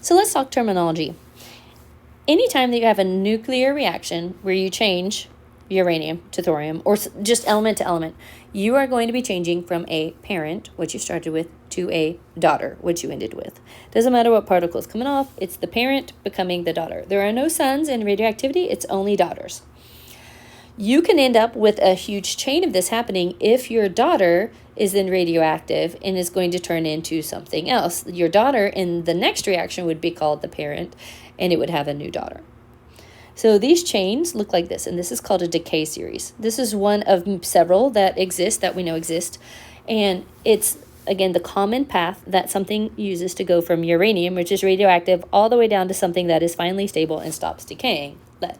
So let's talk terminology. Anytime that you have a nuclear reaction where you change uranium to thorium, or just element to element, you are going to be changing from a parent, which you started with, to a daughter, which you ended with. Doesn't matter what particle is coming off, it's the parent becoming the daughter. There are no sons in radioactivity, it's only daughters. You can end up with a huge chain of this happening if your daughter is then radioactive and is going to turn into something else. Your daughter in the next reaction would be called the parent, and it would have a new daughter. So these chains look like this, and this is called a decay series. This is one of several that exist, that we know exist, and it's, again, the common path that something uses to go from uranium, which is radioactive, all the way down to something that is finally stable and stops decaying, lead.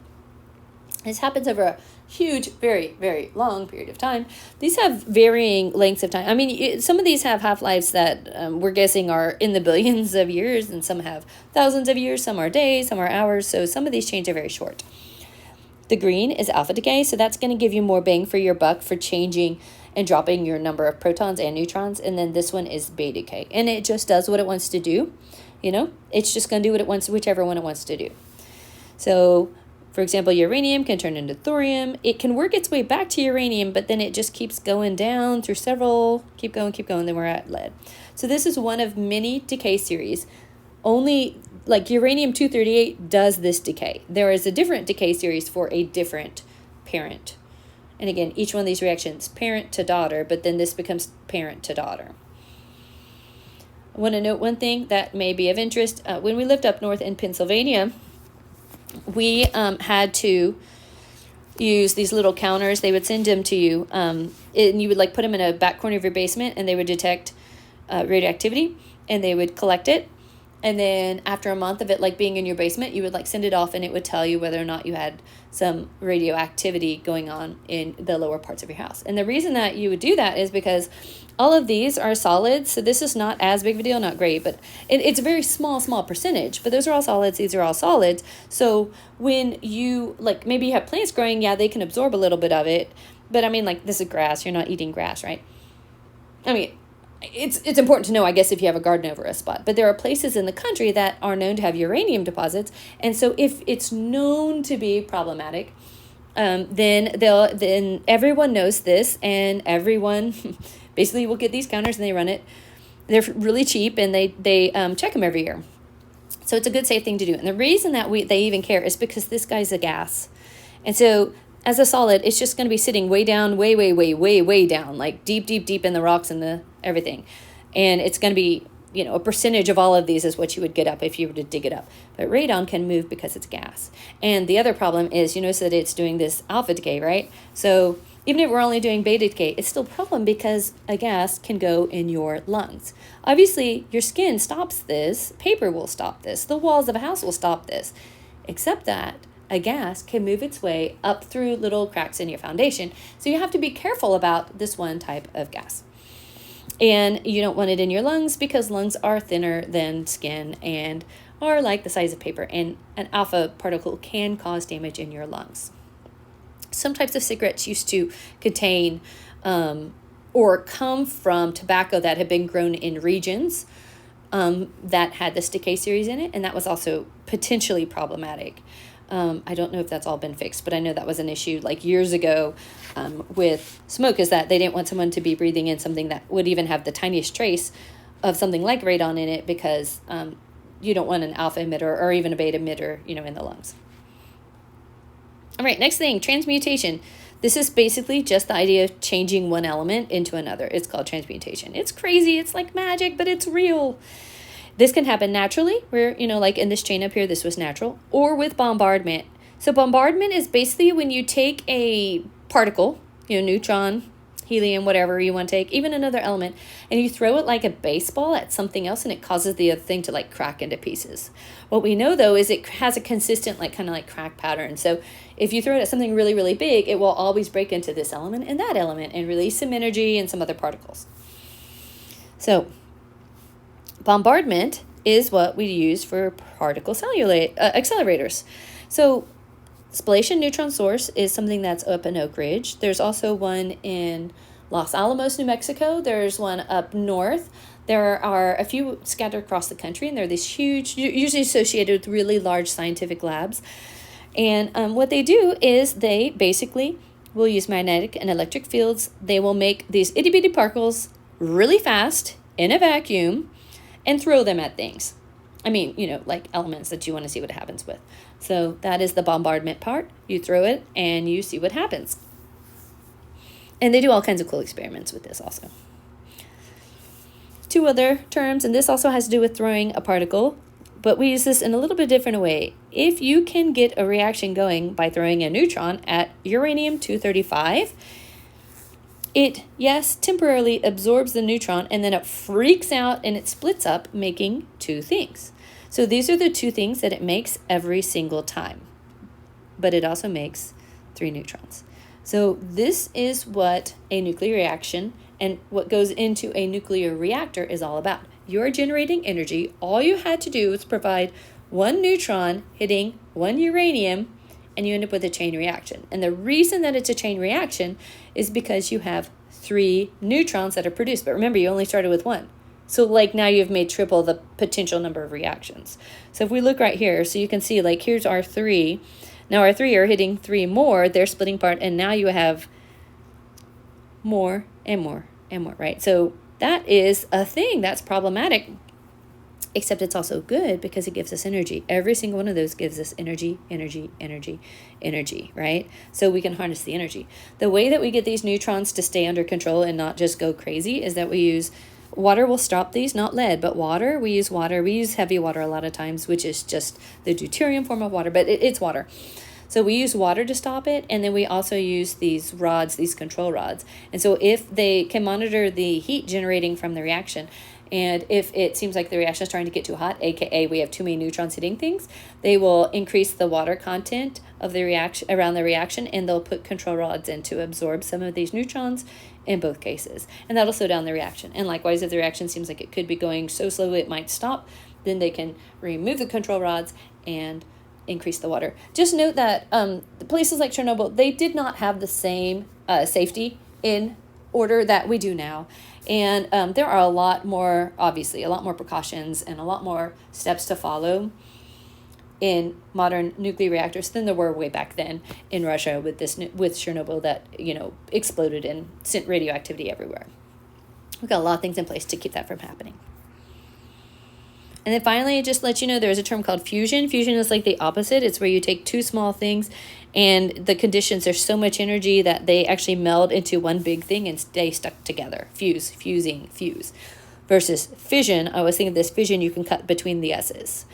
This happens over a huge, very, very long period of time. These have varying lengths of time. I mean, some of these have half-lives that we're guessing are in the billions of years, and some have thousands of years, some are days, some are hours, so some of these chains are very short. The green is alpha decay, so that's going to give you more bang for your buck for changing and dropping your number of protons and neutrons, and then this one is beta decay, and it just does what it wants to do. It's just going to do what it wants, whichever one it wants to do. So, for example, uranium can turn into thorium. It can work its way back to uranium, but then it just keeps going down through several, keep going, then we're at lead. So this is one of many decay series. Only, like, uranium-238 does this decay. There is a different decay series for a different parent. And again, each one of these reactions, parent to daughter, but then this becomes parent to daughter. I want to note one thing that may be of interest. When we lived up north in Pennsylvania, we had to use these little counters. They would send them to you, and you would put them in a back corner of your basement, and they would detect radioactivity, and they would collect it. And then after a month of it being in your basement, you would send it off, and it would tell you whether or not you had some radioactivity going on in the lower parts of your house. And the reason that you would do that is because all of these are solids, so this is not as big of a deal, not great, but it's a very small percentage, but those are all solids, these are all solids. So when you, maybe you have plants growing, yeah, they can absorb a little bit of it, but I mean, this is grass, you're not eating grass, right? I mean, it's important to know, I guess, if you have a garden over a spot, but there are places in the country that are known to have uranium deposits, and so if it's known to be problematic, then everyone knows this, and everyone basically will get these counters and they run it. They're really cheap, and they check them every year. So it's a good, safe thing to do. And the reason that they even care is because this guy's a gas, and so as a solid, it's just going to be sitting way down, way down, deep in the rocks and the everything. And it's going to be, a percentage of all of these is what you would get up if you were to dig it up. But radon can move because it's gas. And the other problem is, you notice that it's doing this alpha decay, right? So even if we're only doing beta decay, it's still a problem because a gas can go in your lungs. Obviously, your skin stops this. Paper will stop this. The walls of a house will stop this. Except that a gas can move its way up through little cracks in your foundation. So you have to be careful about this one type of gas. And you don't want it in your lungs because lungs are thinner than skin and are like the size of paper. And an alpha particle can cause damage in your lungs. Some types of cigarettes used to contain or come from tobacco that had been grown in regions that had this decay series in it. And that was also potentially problematic. I don't know if that's all been fixed, but I know that was an issue years ago with smoke, is that they didn't want someone to be breathing in something that would even have the tiniest trace of something like radon in it, because you don't want an alpha emitter or even a beta emitter, in the lungs. All right, next thing, transmutation. This is basically just the idea of changing one element into another. It's called transmutation. It's crazy. It's like magic, but it's real. This can happen naturally, where, in this chain up here, this was natural, or with bombardment. So bombardment is basically when you take a particle, neutron, helium, whatever you want to take, even another element, and you throw it like a baseball at something else, and it causes the other thing to crack into pieces. What we know, though, is it has a consistent kind of crack pattern. So if you throw it at something really, really big, it will always break into this element and that element and release some energy and some other particles. So bombardment is what we use for particle accelerators. So spallation neutron source is something that's up in Oak Ridge. There's also one in Los Alamos, New Mexico. There's one up north There are a few scattered across the country, and they're these huge, usually associated with really large scientific labs. And what they do is they basically will use magnetic and electric fields. They will make these itty bitty particles really fast in a vacuum and throw them at things. I mean, like elements that you want to see what happens with. So that is the bombardment part. You throw it and you see what happens. And they do all kinds of cool experiments with this also. Two other terms, and this also has to do with throwing a particle, but we use this in a little bit different way. If you can get a reaction going by throwing a neutron at uranium-235, it, yes, temporarily absorbs the neutron, and then it freaks out and it splits up, making two things. So these are the two things that it makes every single time. But it also makes 3 neutrons. So this is what a nuclear reaction and what goes into a nuclear reactor is all about. You're generating energy. All you had to do was provide 1 neutron hitting 1 uranium, and you end up with a chain reaction. And the reason that it's a chain reaction is because you have 3 neutrons that are produced. But remember, you only started with 1. So like now you've made triple the potential number of reactions. So if we look right here, so you can see like here's our 3. Now our 3 are hitting 3 more. They're splitting apart, and now you have more and more and more, right? So that is a thing that's problematic, except it's also good because it gives us energy. Every single one of those gives us energy, energy, energy, energy, right? So we can harness the energy. The way that we get these neutrons to stay under control and not just go crazy is that we use water. Will stop these, not lead, but water. We use water. We use heavy water a lot of times, which is just the deuterium form of water, but it's water. So we use water to stop it, and then we also use these rods, these control rods. And so if they can monitor the heat generating from the reaction, and if it seems like the reaction is starting to get too hot, aka we have too many neutrons hitting things, they will increase the water content of the reaction around the reaction, and they'll put control rods in to absorb some of these neutrons in both cases. And that'll slow down the reaction. And likewise, if the reaction seems like it could be going so slowly it might stop, then they can remove the control rods and increase the water. Just note that the places like Chernobyl, they did not have the same safety in order that we do now. And there are a lot more precautions and a lot more steps to follow in modern nuclear reactors than there were way back then in Russia with Chernobyl that, exploded and sent radioactivity everywhere. We've got a lot of things in place to keep that from happening. And then finally, just let you know, there's a term called fusion. Fusion is like the opposite. It's where you take 2 small things and the conditions, there's so much energy that they actually meld into one big thing and stay stuck together. Fuse. Versus fission, I always think of this fission, you can cut between the S's.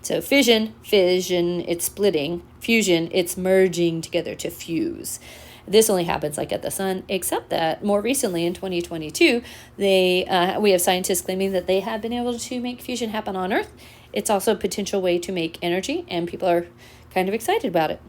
So fission, it's splitting. Fusion, it's merging together to fuse. This only happens like at the sun, except that more recently in 2022, we have scientists claiming that they have been able to make fusion happen on Earth. It's also a potential way to make energy, and people are kind of excited about it.